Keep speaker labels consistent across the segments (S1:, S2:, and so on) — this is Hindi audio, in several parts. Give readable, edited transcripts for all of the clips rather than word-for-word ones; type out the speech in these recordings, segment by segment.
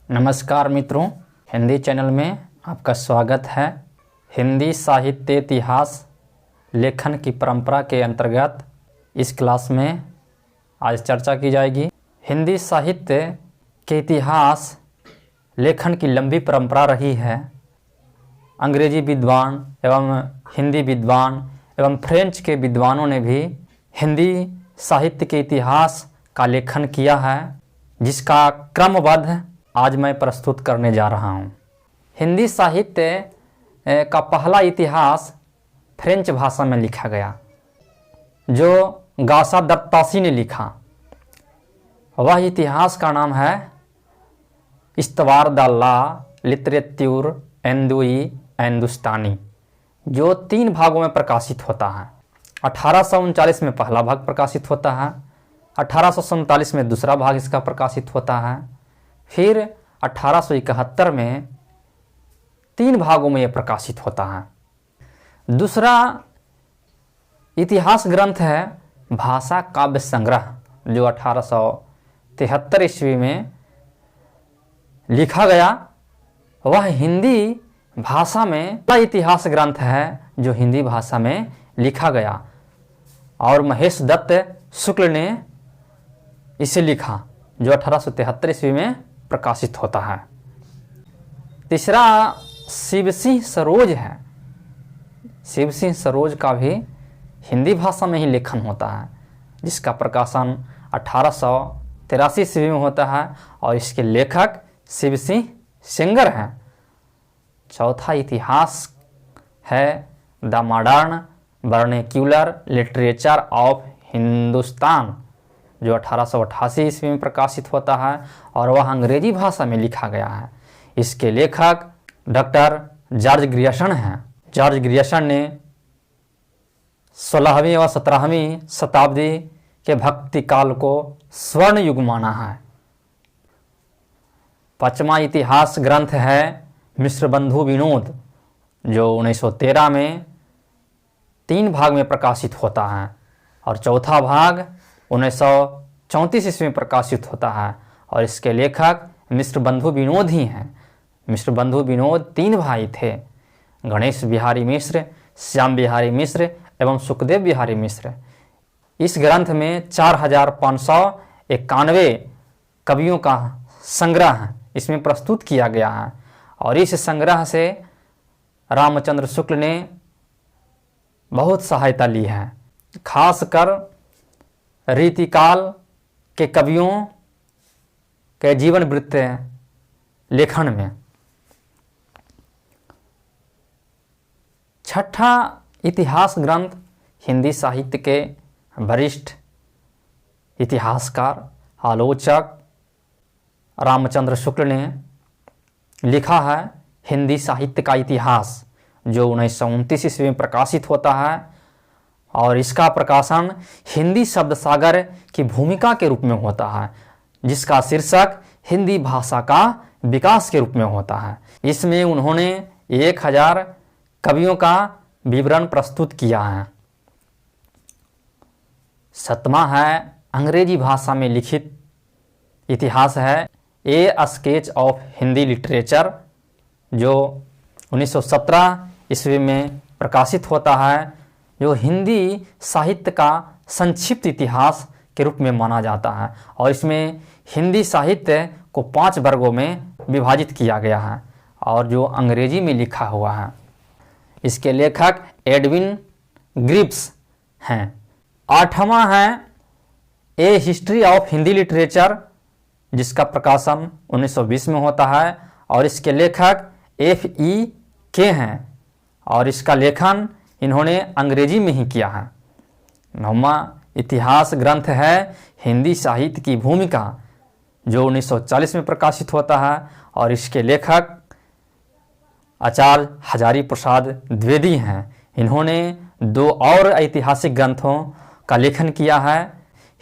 S1: नमस्कार मित्रों, हिंदी चैनल में आपका स्वागत है। हिंदी साहित्य इतिहास लेखन की परंपरा के अंतर्गत इस क्लास में आज चर्चा की जाएगी। हिंदी साहित्य के इतिहास लेखन की लंबी परंपरा रही है। अंग्रेजी विद्वान एवं हिंदी विद्वान एवं फ्रेंच के विद्वानों ने भी हिंदी साहित्य के इतिहास का लेखन किया है, जिसका क्रमबद्ध आज मैं प्रस्तुत करने जा रहा हूँ। हिंदी साहित्य का पहला इतिहास फ्रेंच भाषा में लिखा गया, जो गासा दत्तासी ने लिखा। वह इतिहास का नाम है इस्तवार द ला लिटरेच्यूर एंदुई हिंदुस्तानी, जो 3 भागों में प्रकाशित होता है। 1839 में पहला भाग प्रकाशित होता है, 1847 में दूसरा भाग इसका प्रकाशित होता है, फिर 1871 में 3 भागों में यह प्रकाशित होता है। दूसरा इतिहास ग्रंथ है भाषा काव्य संग्रह, जो 1873 ईस्वी में लिखा गया। वह हिंदी भाषा में पहला इतिहास ग्रंथ है जो हिंदी भाषा में लिखा गया, और महेश दत्त शुक्ल ने इसे लिखा, जो 1873 ईस्वी में प्रकाशित होता है। तीसरा शिव सिंह सरोज है। शिव सिंह सरोज का भी हिंदी भाषा में ही लेखन होता है, जिसका प्रकाशन 1883 ईस्वी में होता है, और इसके लेखक शिव सिंह सेंगर हैं। चौथा इतिहास है the modern vernacular literature of Hindustan, जो 1888 ईस्वी में प्रकाशित होता है, और वह अंग्रेजी भाषा में लिखा गया है। इसके लेखक डॉक्टर जॉर्ज ग्रियर्सन हैं। जॉर्ज ग्रियर्सन ने 16वीं व 17वीं शताब्दी के भक्ति काल को स्वर्ण युग माना है। 5वां इतिहास ग्रंथ है मिश्र बंधु विनोद, जो 1913 में 3 भाग में प्रकाशित होता है, और चौथा भाग 1934 ईस्वी में प्रकाशित होता है, और इसके लेखक मिश्र बंधु विनोद ही हैं। मिश्र बंधु विनोद 3 भाई थे, गणेश बिहारी मिश्र, श्याम बिहारी मिश्र एवं सुखदेव बिहारी मिश्र। इस ग्रंथ में 4591 कवियों का संग्रह इसमें प्रस्तुत किया गया है, और इस संग्रह से रामचंद्र शुक्ल ने बहुत सहायता ली है, खासकर रीतिकाल के कवियों के जीवन वृत्त लेखन में। 6ठा इतिहास ग्रंथ हिंदी साहित्य के वरिष्ठ इतिहासकार आलोचक रामचंद्र शुक्ल ने लिखा है हिंदी साहित्य का इतिहास, जो 1929 ईस्वी में प्रकाशित होता है, और इसका प्रकाशन हिंदी शब्द सागर की भूमिका के रूप में होता है, जिसका शीर्षक हिंदी भाषा का विकास के रूप में होता है। इसमें उन्होंने 1000 कवियों का विवरण प्रस्तुत किया है। 7वां है अंग्रेजी भाषा में लिखित इतिहास है ए स्केच ऑफ हिंदी लिटरेचर, जो 1917 ईस्वी में प्रकाशित होता है, जो हिंदी साहित्य का संक्षिप्त इतिहास के रूप में माना जाता है, और इसमें हिंदी साहित्य को 5 वर्गों में विभाजित किया गया है, और जो अंग्रेजी में लिखा हुआ है। इसके लेखक एडविन ग्रिप्स हैं। 8वां है ए हिस्ट्री ऑफ हिंदी लिटरेचर, जिसका प्रकाशन 1920 में होता है, और इसके लेखक F.E. के हैं, और इसका लेखन इन्होंने अंग्रेजी में ही किया है। 9वां इतिहास ग्रंथ है हिंदी साहित्य की भूमिका, जो 1940 में प्रकाशित होता है, और इसके लेखक आचार्य हजारी प्रसाद द्विवेदी हैं। इन्होंने 2 और ऐतिहासिक ग्रंथों का लेखन किया है,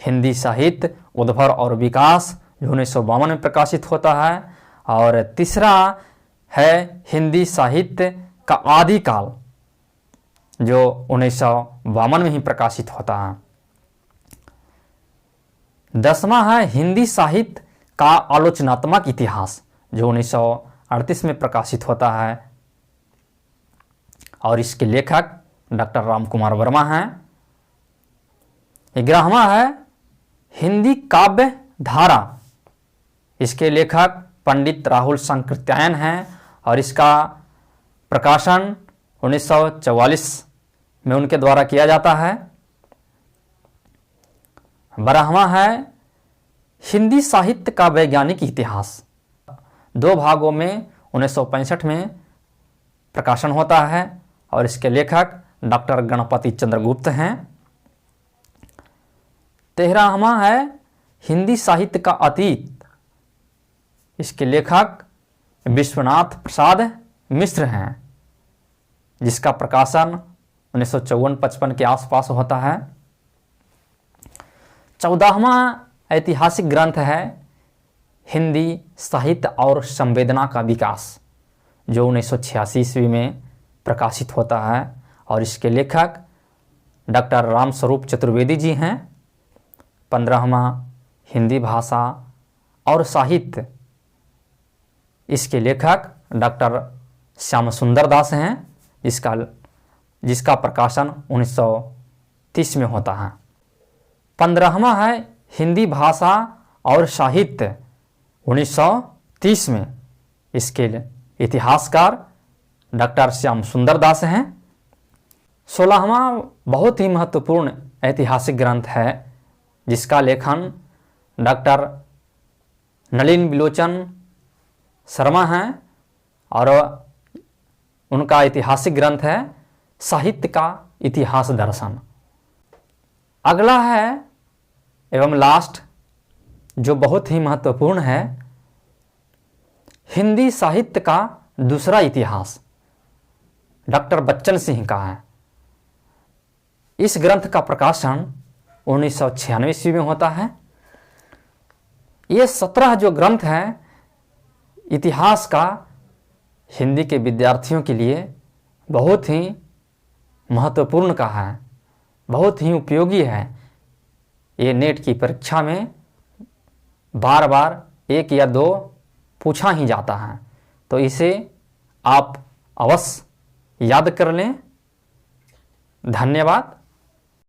S1: हिंदी साहित्य उद्भव और विकास, जो 1952 में प्रकाशित होता है, और तीसरा है हिंदी साहित्य का आदिकाल, जो 1952 में ही प्रकाशित होता है। 10वां है हिंदी साहित्य का आलोचनात्मक इतिहास, जो 1938 में प्रकाशित होता है और इसके लेखक डॉक्टर राम कुमार वर्मा हैं। 11वां है हिंदी काव्य धारा, इसके लेखक पंडित राहुल संकृत्यायन हैं और इसका प्रकाशन 1944 में उनके द्वारा किया जाता है। 12वां है हिंदी साहित्य का वैज्ञानिक इतिहास, 2 भागों में 1965 में प्रकाशन होता है और इसके लेखक डॉक्टर गणपति चंद्रगुप्त हैं। 13वां है हिंदी साहित्य का अतीत, इसके लेखक विश्वनाथ प्रसाद मिश्र हैं, जिसका प्रकाशन 1954-55 के आसपास होता है। 14वां ऐतिहासिक ग्रंथ है हिंदी साहित्य और संवेदना का विकास, जो 1986 ईस्वी में प्रकाशित होता है और इसके लेखक डॉक्टर रामस्वरूप चतुर्वेदी जी हैं। 15वां हिंदी भाषा और साहित्य, इसके लेखक डॉक्टर श्याम सुंदर दास हैं, जिसका प्रकाशन 1930 में होता है। 15वां है हिंदी भाषा और साहित्य 1930 में, इसके इतिहासकार डॉक्टर श्याम सुंदर दास हैं। 16वां बहुत ही महत्वपूर्ण ऐतिहासिक ग्रंथ है, जिसका लेखन डॉक्टर नलिन बिलोचन शर्मा हैं और उनका ऐतिहासिक ग्रंथ है साहित्य का इतिहास दर्शन। अगला है एवं लास्ट, जो बहुत ही महत्वपूर्ण है, हिंदी साहित्य का दूसरा इतिहास, डॉक्टर बच्चन सिंह का है। इस ग्रंथ का प्रकाशन 1996 ईस्वी में होता है। ये 17 जो ग्रंथ हैं इतिहास का, हिंदी के विद्यार्थियों के लिए बहुत ही महत्वपूर्ण का है, बहुत ही उपयोगी है। ये नेट की परीक्षा में बार बार 1 या 2 पूछा ही जाता है, तो इसे आप अवश्य याद कर लें। धन्यवाद।